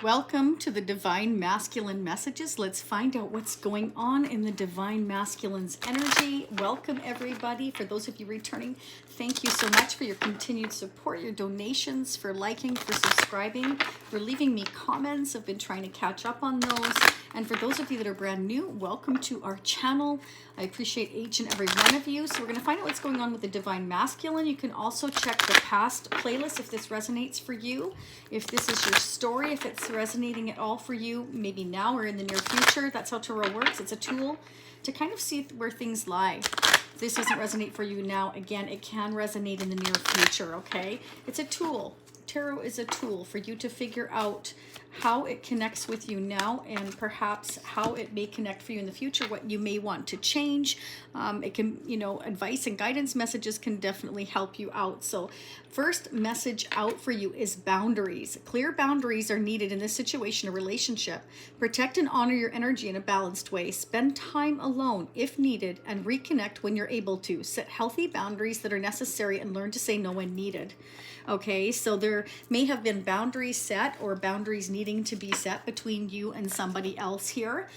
Welcome to the Divine Masculine Messages. Let's find out what's going on in the Divine Masculine's energy. Welcome, everybody. For those of you returning, thank you so much for your continued support, your donations, for liking, for subscribing, for leaving me comments. I've been trying to catch up on those. And for those of you that are brand new, welcome to our channel. I appreciate each and every one of you. So we're going to find out what's going on with the Divine Masculine. You can also check the past playlist if this resonates for you. If this is your story, if it's resonating at all for you, maybe now or in the near future. That's how tarot works. It's a tool to kind of see where things lie. If this doesn't resonate for you now, again, it can resonate in the near future, okay? It's a tool. Tarot is a tool for you to figure out how it connects with you now and perhaps how it may connect for you in the future, what you may want to change. It can, advice and guidance messages can definitely help you out. So first message out for you is boundaries. Clear boundaries are needed in this situation, a relationship. Protect and honor your energy in a balanced way. Spend time alone if needed and reconnect when you're able to. Set healthy boundaries that are necessary and learn to say no when needed. Okay, so there may have been boundaries set or boundaries needing to be set between you and somebody else here.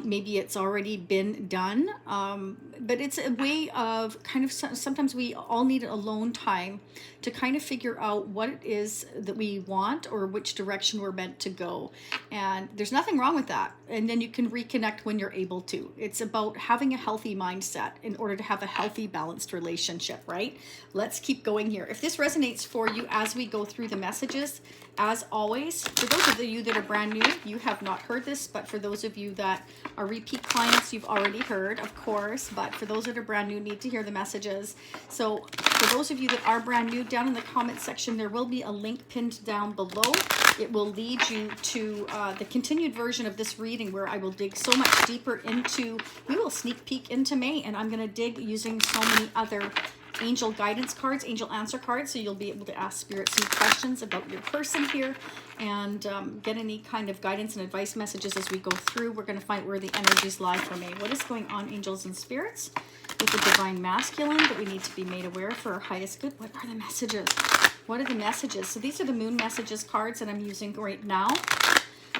Maybe it's already been done, but it's a way of kind of, sometimes we all need alone time to kind of figure out what it is that we want or which direction we're meant to go. And there's nothing wrong with that. And then you can reconnect when you're able to. It's about having a healthy mindset in order to have a healthy, balanced relationship, right? Let's keep going here. If this resonates for you as we go through the messages, as always, for those of you that are brand new, you have not heard this, but for those of you that are repeat clients, you've already heard, of course, but for those that are brand new, need to hear the messages. So for those of you that are brand new, down in the comment section, there will be a link pinned down below. It will lead you to the continued version of this reading where I will dig so much deeper into, we will sneak peek into May, and I'm going to dig using so many other angel guidance cards, angel answer cards, so you'll be able to ask Spirit some questions about your person here and get any kind of guidance and advice messages as we go through. We're going to find where the energies lie for May. What is going on, angels and spirits, with the Divine Masculine that we need to be made aware for our highest good? What are the messages? What are the messages? So these are the moon messages cards that I'm using right now.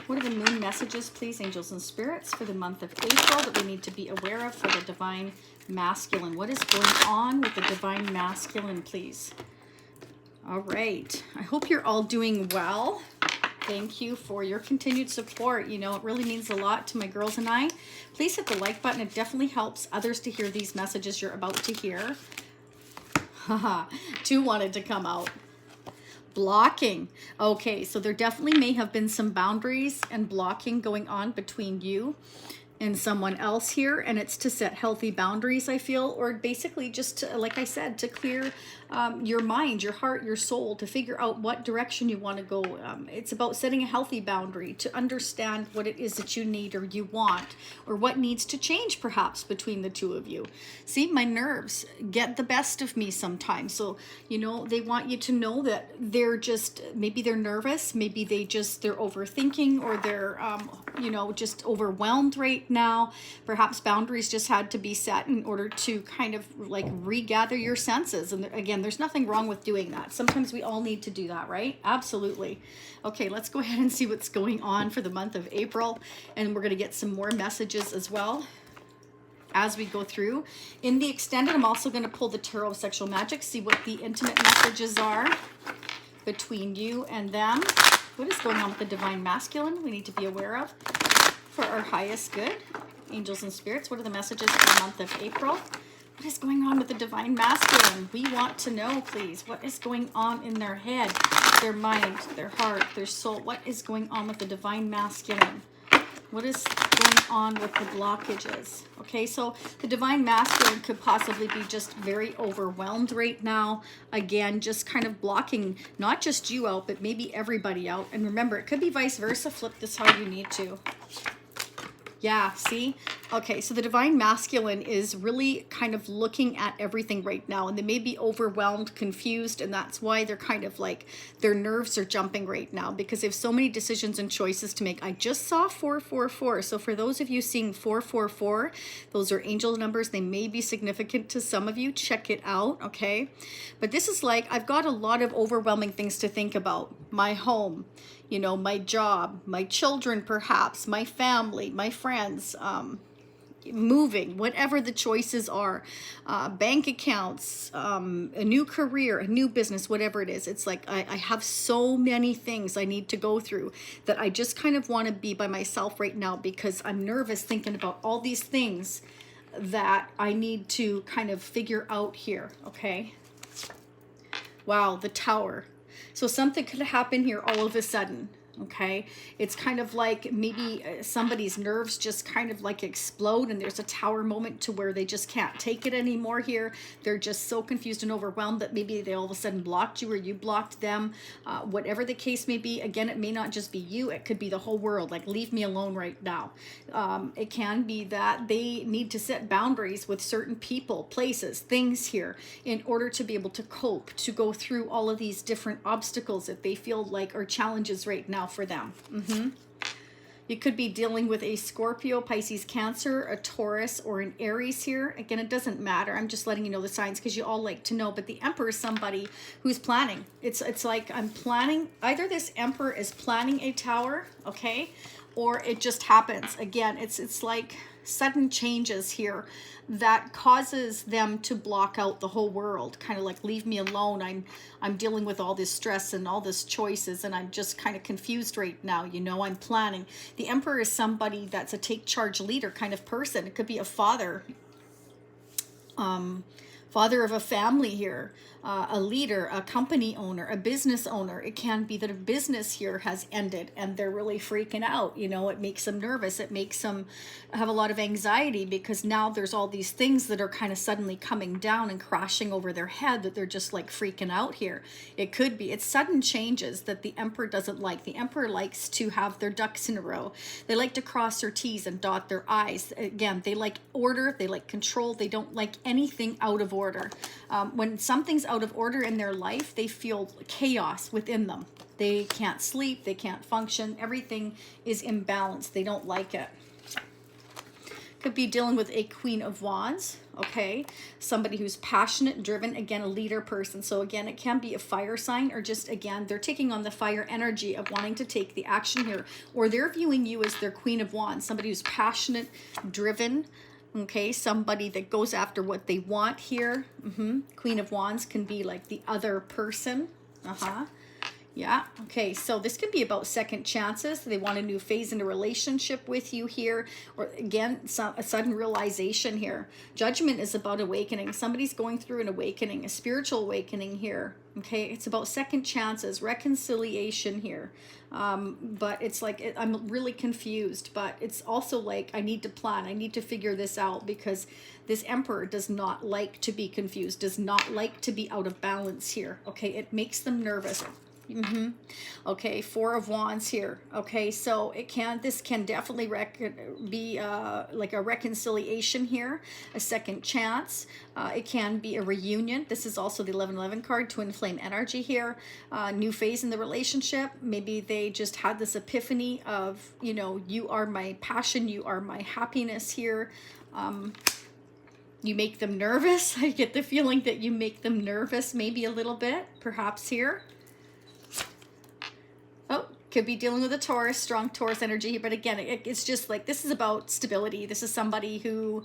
What are the moon messages, please, angels and spirits, for the month of April that we need to be aware of for the Divine Masculine? What is going on with the Divine Masculine, please? All right. I hope you're all doing well. Thank you for your continued support. It really means a lot to my girls and I. Please hit the like button. It definitely helps others to hear these messages you're about to hear. Haha, two wanted to come out. Blocking. Okay, so there definitely may have been some boundaries and blocking going on between you and someone else here, and it's to set healthy boundaries, I feel, or basically just to, like I said, to clear your mind, your heart, your soul, to figure out what direction you want to go. It's about setting a healthy boundary to understand what it is that you need or you want, or what needs to change perhaps between the two of you. See, my nerves get the best of me sometimes. So, they want you to know that they're just, maybe they're nervous, maybe they're overthinking, or they're, just overwhelmed right now. Perhaps boundaries just had to be set in order to kind of like regather your senses. And again, there's nothing wrong with doing that. Sometimes we all need to do that, right? Absolutely. Okay, let's go ahead and see what's going on for the month of April. And we're going to get some more messages as well as we go through. In the extended, I'm also going to pull the Tarot of Sexual Magic, see what the intimate messages are between you and them. What is going on with the Divine Masculine we need to be aware of for our highest good? Angels and spirits, what are the messages for the month of April? What is going on with the Divine Masculine? We want to know, please. What is going on in their head, their mind, their heart, their soul? What is going on with the Divine Masculine? What is going on with the blockages? Okay, so the Divine Masculine could possibly be just very overwhelmed right now. Again, just kind of blocking not just you out, but maybe everybody out. And remember, it could be vice versa. Flip this how you need to. Yeah, see? Okay, so the Divine Masculine is really kind of looking at everything right now, and they may be overwhelmed, confused, and that's why they're kind of like, their nerves are jumping right now because they have so many decisions and choices to make. I just saw 444, so for those of you seeing 444, those are angel numbers. They may be significant to some of you. Check it out, okay? But this is like, I've got a lot of overwhelming things to think about. My home, you know, my job, my children, perhaps, my family, my friends, moving, whatever the choices are, bank accounts, a new career, a new business, whatever it is. It's like I have so many things I need to go through that I just kind of want to be by myself right now, because I'm nervous thinking about all these things that I need to kind of figure out here. Okay. Wow, the Tower. So something could happen here all of a sudden. Okay, it's kind of like maybe somebody's nerves just kind of like explode, and there's a Tower moment to where they just can't take it anymore here. They're just so confused and overwhelmed that maybe they all of a sudden blocked you, or you blocked them. Whatever the case may be, again, it may not just be you, it could be the whole world. Like, leave me alone right now. It can be that they need to set boundaries with certain people, places, things here in order to be able to cope, to go through all of these different obstacles that they feel like are challenges right now for them. You could be dealing with a Scorpio, Pisces, Cancer, a Taurus, or an Aries here. Again, it doesn't matter. I'm just letting you know the signs because you all like to know. But the Emperor is somebody who's planning. It's like I'm planning. Either this Emperor is planning a tower, okay, or it just happens. Again, it's like sudden changes here that causes them to block out the whole world, kind of like, leave me alone. I'm dealing with all this stress and all this choices, and I'm just kind of confused right now. You know, I'm planning. The Emperor is somebody that's a take charge leader kind of person. It could be a father, father of a family here, a leader, a company owner, a business owner. It can be that a business here has ended and they're really freaking out. You know, it makes them nervous. It makes them have a lot of anxiety because now there's all these things that are kind of suddenly coming down and crashing over their head that they're just like freaking out here. It could be, it's sudden changes that the Emperor doesn't like. The Emperor likes to have their ducks in a row. They like to cross their T's and dot their I's. Again, they like order, they like control, they don't like anything out of order. When something's out of order in their life, they feel chaos within them. They can't sleep, they can't function, everything is imbalanced. They don't like it. Could be dealing with a Queen of Wands, okay? Somebody who's passionate, driven, again, a leader person. So again, it can be a fire sign, or just, again, they're taking on the fire energy of wanting to take the action here, or they're viewing you as their Queen of Wands, somebody who's passionate, driven, okay? Somebody that goes after what they want here. Queen of Wands can be like the other person. Yeah, okay, so this could be about second chances. They want a new phase in a relationship with you here, or again, a sudden realization here. Judgment is about awakening. Somebody's going through an awakening, a spiritual awakening here, okay? It's about second chances, reconciliation here. But it's like, I'm really confused, but it's also like, I need to plan. I need to figure this out, because this Emperor does not like to be confused, does not like to be out of balance here, okay? It makes them nervous. Okay, Four of Wands here. Okay, so this can definitely be like a reconciliation here, a second chance. It can be a reunion. This is also the 1111 card, twin flame energy here. New phase in the relationship. Maybe they just had this epiphany of, you know, you are my passion, you are my happiness here. You make them nervous. I get the feeling that you make them nervous, maybe a little bit, perhaps here. Oh, could be dealing with a Taurus, strong Taurus energy. But again, it's just like, this is about stability. This is somebody who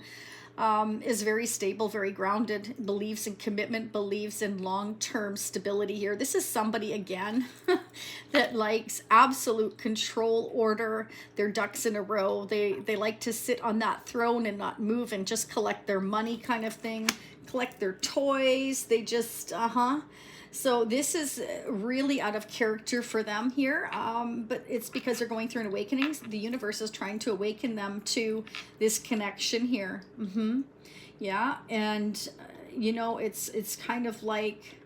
is very stable, very grounded, believes in commitment, believes in long-term stability here. This is somebody, again, that likes absolute control, order, their ducks in a row. They like to sit on that throne and not move and just collect their money kind of thing, collect their toys. They just, So this is really out of character for them here, but it's because they're going through an awakening. The universe is trying to awaken them to this connection here. Yeah, and you know, it's kind of like,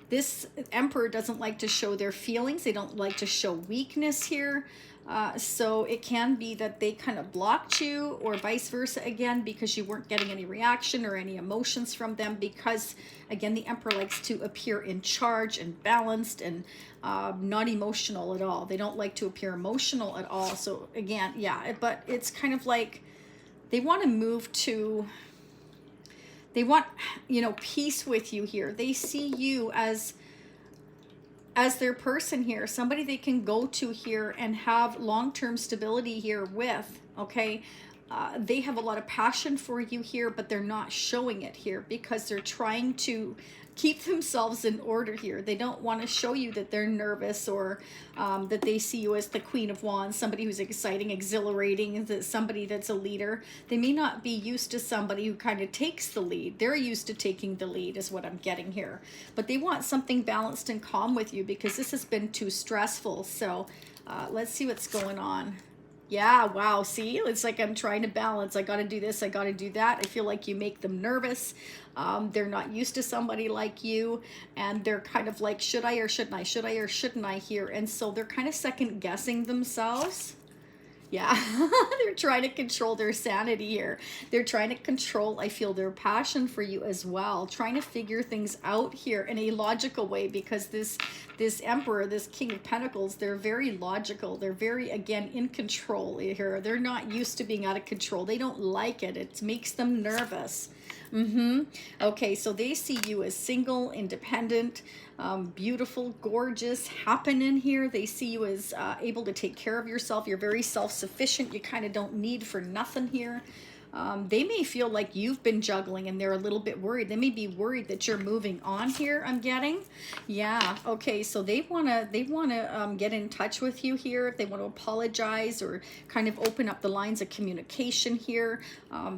this Emperor doesn't like to show their feelings. They don't like to show weakness here. So it can be that they kind of blocked you, or vice versa, again, because you weren't getting any reaction or any emotions from them, because again, the Emperor likes to appear in charge and balanced and not emotional at all. They don't like to appear emotional at all. So again, yeah, but it's kind of like they want to move to, they want, you know, peace with you here. They see you as as their person here, somebody they can go to here and have long-term stability here with, okay? They have a lot of passion for you here, but they're not showing it here because they're trying to keep themselves in order here. They don't want to show you that they're nervous or that they see you as the Queen of Wands, somebody who's exciting, exhilarating, somebody that's a leader. They may not be used to somebody who kind of takes the lead. They're used to taking the lead is what I'm getting here. But they want something balanced and calm with you because this has been too stressful. So let's see what's going on. Yeah, wow, see, it's like I'm trying to balance. I got to do this, I got to do that. I feel like you make them nervous. They're not used to somebody like you, and they're kind of like, should I or shouldn't I? Should I or shouldn't I here? And so they're kind of second guessing themselves. Yeah, they're trying to control their sanity here. They're trying to control, I feel, their passion for you as well. Trying to figure things out here in a logical way because this Emperor, this King of Pentacles, they're very logical. They're very, again, in control here. They're not used to being out of control. They don't like it. It makes them nervous. Okay, so they see you as single, independent, beautiful, gorgeous, happening here. They see you as able to take care of yourself. You're very self-sufficient. You kind of don't need for nothing here. They may feel like you've been juggling and they're a little bit worried. They may be worried that you're moving on here, I'm getting. Yeah, okay, so they wanna get in touch with you here. If they want to apologize or kind of open up the lines of communication here.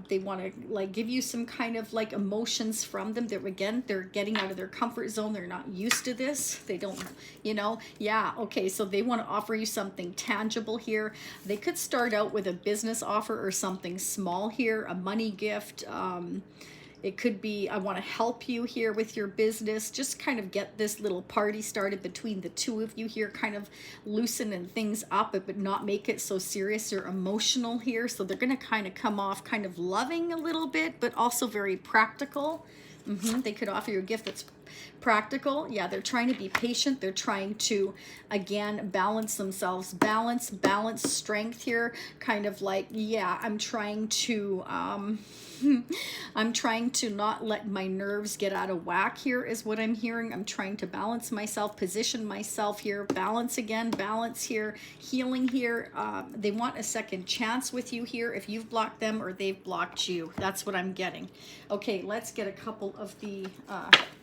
They want to like give you some kind of like emotions from them. They're getting out of their comfort zone. They're not used to this. They don't, you know, yeah, okay, so they want to offer you something tangible here. They could start out with a business offer or something small here. A money gift. It could be, I want to help you here with your business. Just kind of get this little party started between the two of you here, kind of loosening things up, but not make it so serious or emotional here. So they're going to kind of come off kind of loving a little bit, but also very practical. They could offer you a gift that's practical. Yeah, they're trying to be patient. They're trying to, again, balance themselves. Balance strength here. Kind of like, yeah, I'm trying to not let my nerves get out of whack here is what I'm hearing. I'm trying to balance myself, position myself here, balance again, balance here, healing here. They want a second chance with you here if you've blocked them or they've blocked you. That's what I'm getting. Okay, let's get a couple of the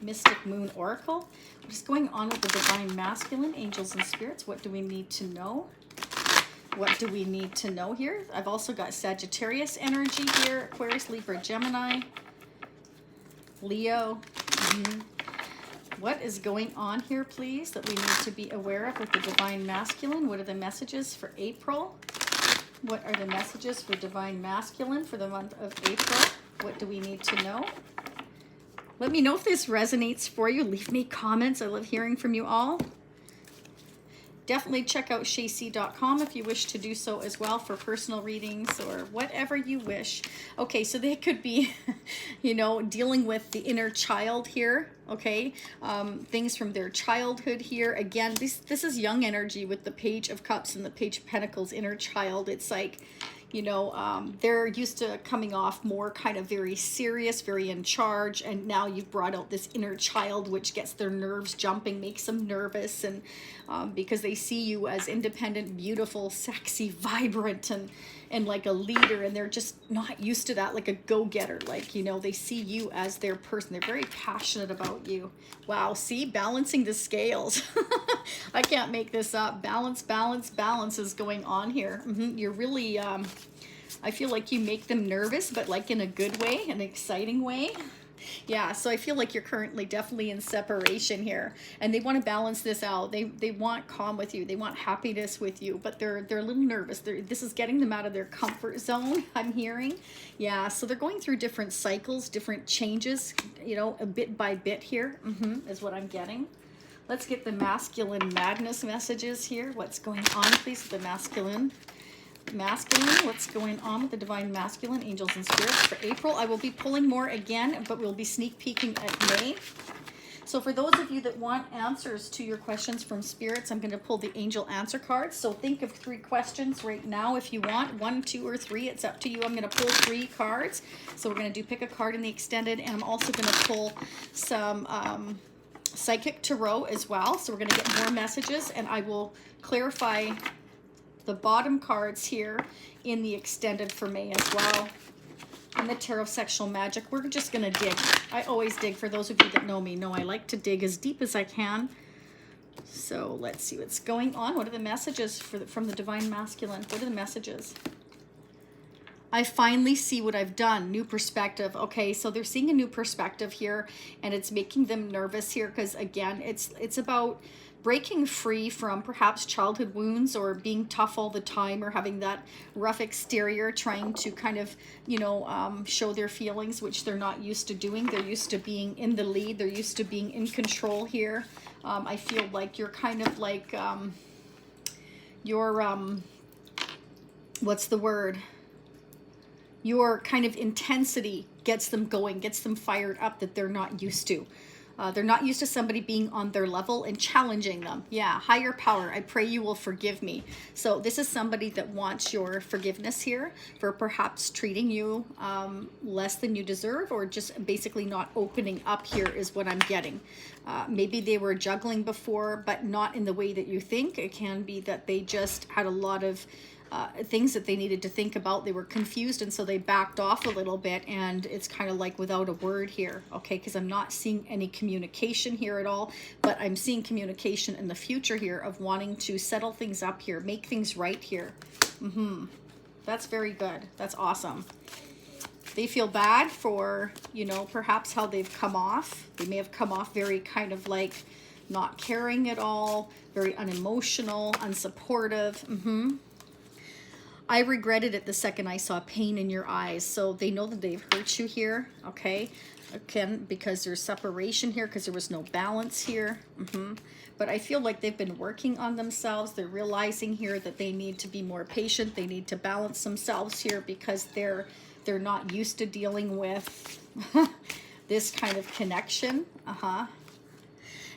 Mystic Moon Oracle. What's going on with the Divine Masculine, angels and spirits? What do we need to know? What do we need to know here? I've also got Sagittarius energy here, Aquarius, Libra, Gemini, Leo. What is going on here, please, that we need to be aware of with the Divine Masculine? What are the messages for April? What are the messages for Divine Masculine for the month of April? What do we need to know? Let me know if this resonates for you. Leave me comments. I love hearing from you all. Definitely check out shayc.com if you wish to do so as well for personal readings or whatever you wish. Okay, so they could be, you know, dealing with the inner child here, okay? Things from their childhood here. Again, this is young energy with the Page of Cups and the Page of Pentacles, inner child. It's like, you know, they're used to coming off more kind of very serious, very in charge, and now you've brought out this inner child, which gets their nerves jumping, makes them nervous, and because they see you as independent, beautiful, sexy, vibrant, and like a leader, and they're just not used to that, like a go-getter, like, you know, they see you as their person. They're very passionate about you. Wow, see, balancing the scales. I can't make this up. Balance is going on here. You're really, I feel like you make them nervous, but like in a good way, an exciting way. Yeah, so I feel like you're currently definitely in separation here, and they want to balance this out. They want calm with you. They want happiness with you, but they're a little nervous. This is getting them out of their comfort zone, I'm hearing. Yeah, so they're going through different cycles, different changes, you know, a bit by bit here, is what I'm getting. Let's get the masculine madness messages here. What's going on, please, with the masculine? What's going on with the Divine Masculine, angels and spirits for April? I will be pulling more again, but we'll be sneak peeking at May. So for those of you that want answers to your questions from spirits, I'm going to pull the angel answer cards. So think of 3 questions right now if you want. 1, 2, or 3. It's up to you. I'm going to pull 3 cards. So we're going to do pick a card in the extended, and I'm also going to pull some Psychic Tarot as well. So we're going to get more messages, and I will clarify the bottom cards here in the extended for May as well. And the Tarot of Sexual Magic. We're just going to dig. I always dig. For those of you that know me, know I like to dig as deep as I can. So let's see what's going on. What are the messages from the Divine Masculine? What are the messages? I finally see what I've done. New perspective. Okay, so they're seeing a new perspective here, and it's making them nervous here because, again, it's about breaking free from perhaps childhood wounds or being tough all the time or having that rough exterior, trying to kind of, you know, show their feelings, which they're not used to doing. They're used to being in the lead. They're used to being in control here. I feel like you're kind of like, what's the word? Your kind of intensity gets them going, gets them fired up that they're not used to. They're not used to somebody being on their level and challenging them. Yeah, higher power, I pray you will forgive me. So this is somebody that wants your forgiveness here for perhaps treating you less than you deserve, or just basically not opening up here is what I'm getting. Maybe they were juggling before, but not in the way that you think. It can be that they just had a lot of things that they needed to think about. They were confused, and so they backed off a little bit, and it's kind of like without a word here, okay? Because I'm not seeing any communication here at all, but I'm seeing communication in the future here of wanting to settle things up here, make things right here. That's very good. That's awesome. They feel bad for, you know, perhaps how they've come off. They may have come off very kind of like not caring at all, very unemotional, unsupportive. I regretted it the second I saw pain in your eyes. So they know that they've hurt you here, okay? Again, because there's separation here, because there was no balance here. But I feel like they've been working on themselves. They're realizing here that they need to be more patient. They need to balance themselves here because they're not used to dealing with this kind of connection.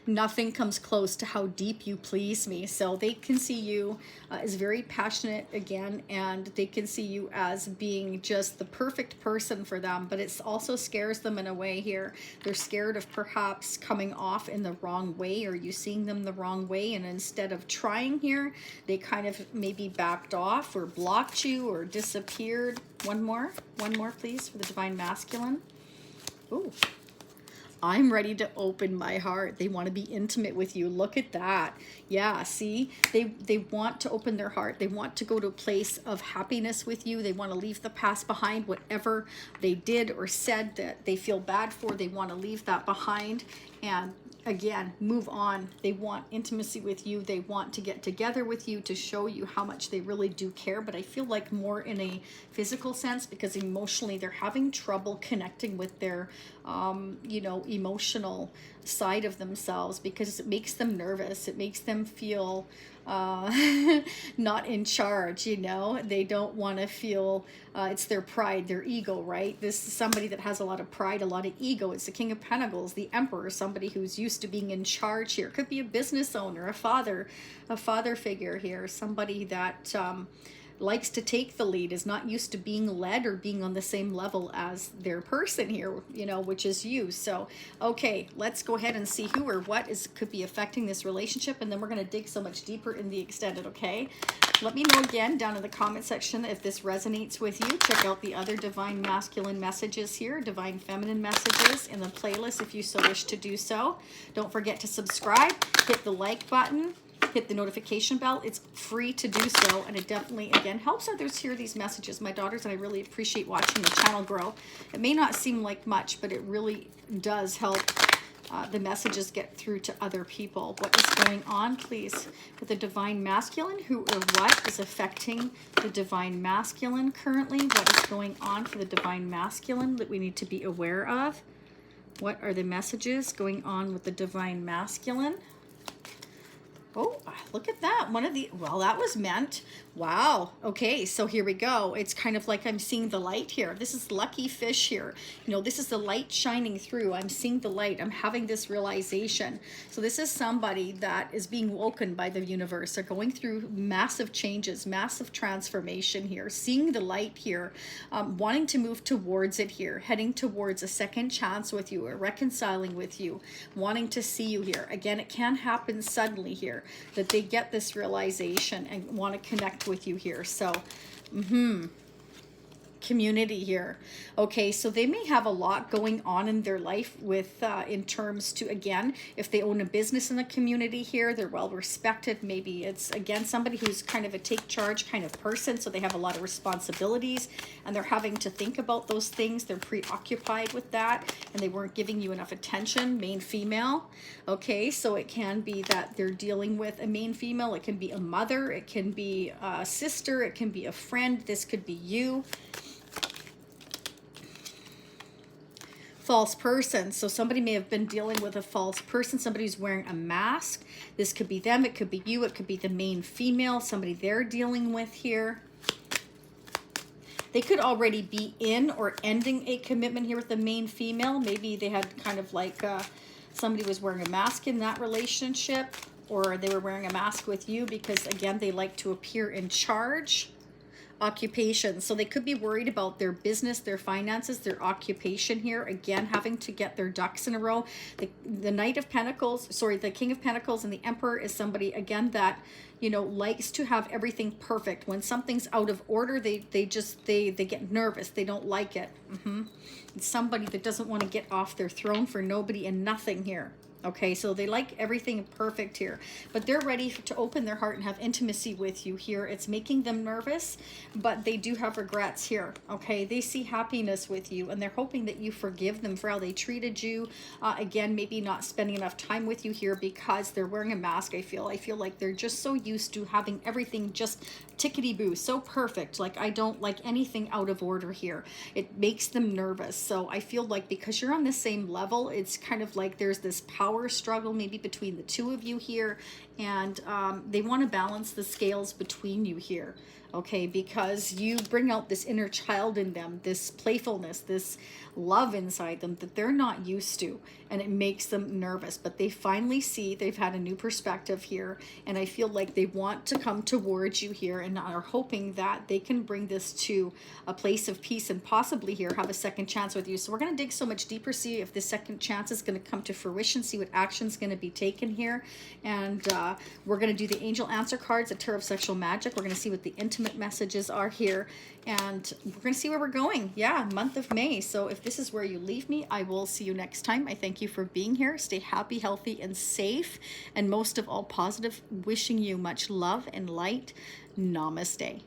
Nothing comes close to how deep you please me. So they can see you as very passionate again, and they can see you as being just the perfect person for them, but it also scares them in a way here. They're scared of perhaps coming off in the wrong way, or you seeing them the wrong way, and instead of trying here, they kind of maybe backed off or blocked you or disappeared. One more please for the Divine Masculine. Ooh. I'm ready to open my heart. They want to be intimate with you. Look at that. Yeah, see, they want to open their heart. They want to go to a place of happiness with you. They want to leave the past behind. Whatever they did or said that they feel bad for, they want to leave that behind and again move on. They want intimacy with you. They want to get together with you to show you how much they really do care, but I feel like more in a physical sense, because emotionally they're having trouble connecting with their you know, emotional side of themselves, because it makes them nervous. It makes them feel not in charge, you know. They don't want to feel it's their pride, their ego, right? This is somebody that has a lot of pride, a lot of ego. It's the King of Pentacles, the Emperor, somebody who's used to being in charge here. Could be a business owner, a father figure here, somebody that likes to take the lead, is not used to being led or being on the same level as their person here, you know, which is you. So, okay, let's go ahead and see who or what could be affecting this relationship, and then we're going to dig so much deeper in the extended, okay? Let me know again down in the comment section if this resonates with you. Check out the other Divine Masculine messages here, Divine Feminine messages in the playlist if you so wish to do so. Don't forget to subscribe, hit the like button, hit the notification bell. It's free to do so, and it definitely, again, helps others hear these messages. My daughters and I really appreciate watching the channel grow. It may not seem like much, but it really does help the messages get through to other people. What is going on, please, with the Divine Masculine? Who or what is affecting the Divine Masculine currently? What is going on for the Divine Masculine that we need to be aware of? What are the messages going on with the Divine Masculine? Oh, look at that. One of the, well, that was meant. Wow. Okay, so here we go. It's kind of like I'm seeing the light here. This is lucky fish here. You know, this is the light shining through. I'm seeing the light. I'm having this realization. So this is somebody that is being woken by the universe. They're going through massive changes, massive transformation here, seeing the light here, wanting to move towards it here, heading towards a second chance with you, or reconciling with you, wanting to see you here. Again, it can happen suddenly here, that they get this realization and want to connect with you here. So, community here. Okay, so they may have a lot going on in their life with in terms to, again, if they own a business in the community here, they're well respected. Maybe it's, again, somebody who's kind of a take charge kind of person, so they have a lot of responsibilities and they're having to think about those things. They're preoccupied with that and they weren't giving you enough attention. Main female. Okay, so it can be that they're dealing with a main female. It can be a mother, it can be a sister, it can be a friend. This could be you. False person. So somebody may have been dealing with a false person. Somebody's wearing a mask. This could be them. It could be you. It could be the main female. Somebody they're dealing with here. They could already be in or ending a commitment here with the main female. Maybe they had kind of like somebody was wearing a mask in that relationship, or they were wearing a mask with you because, again, they like to appear in charge. Occupation. So they could be worried about their business, their finances, their occupation here. Again, having to get their ducks in a row. The Knight of Pentacles, sorry, the King of Pentacles and the Emperor is somebody, again, that, you know, likes to have everything perfect. When something's out of order, they get nervous. They don't like it. It's somebody that doesn't want to get off their throne for nobody and nothing here. Okay, so they like everything perfect here, but they're ready to open their heart and have intimacy with you here. It's making them nervous, but they do have regrets here. Okay, they see happiness with you and they're hoping that you forgive them for how they treated you. Again, maybe not spending enough time with you here because they're wearing a mask. I feel like they're just so used to having everything just tickety-boo, so perfect. Like, I don't like anything out of order here. It makes them nervous. So I feel like because you're on the same level, it's kind of like there's this power struggle maybe between the two of you here, and they want to balance the scales between you here. Okay, because you bring out this inner child in them, this playfulness, this love inside them that they're not used to, and it makes them nervous. But they finally see they've had a new perspective here, and I feel like they want to come towards you here and are hoping that they can bring this to a place of peace and possibly here have a second chance with you. So we're going to dig so much deeper, see if this second chance is going to come to fruition, see what action is going to be taken here, and we're going to do the angel answer cards, the tarot of sexual magic. We're going to see what the intimate messages are here, and we're going to see where we're going. Yeah, month of May. So if this is where you leave me, I will see you next time. I thank you for being here. Stay happy, healthy, and safe, and most of all positive. Wishing you much love and light. Namaste.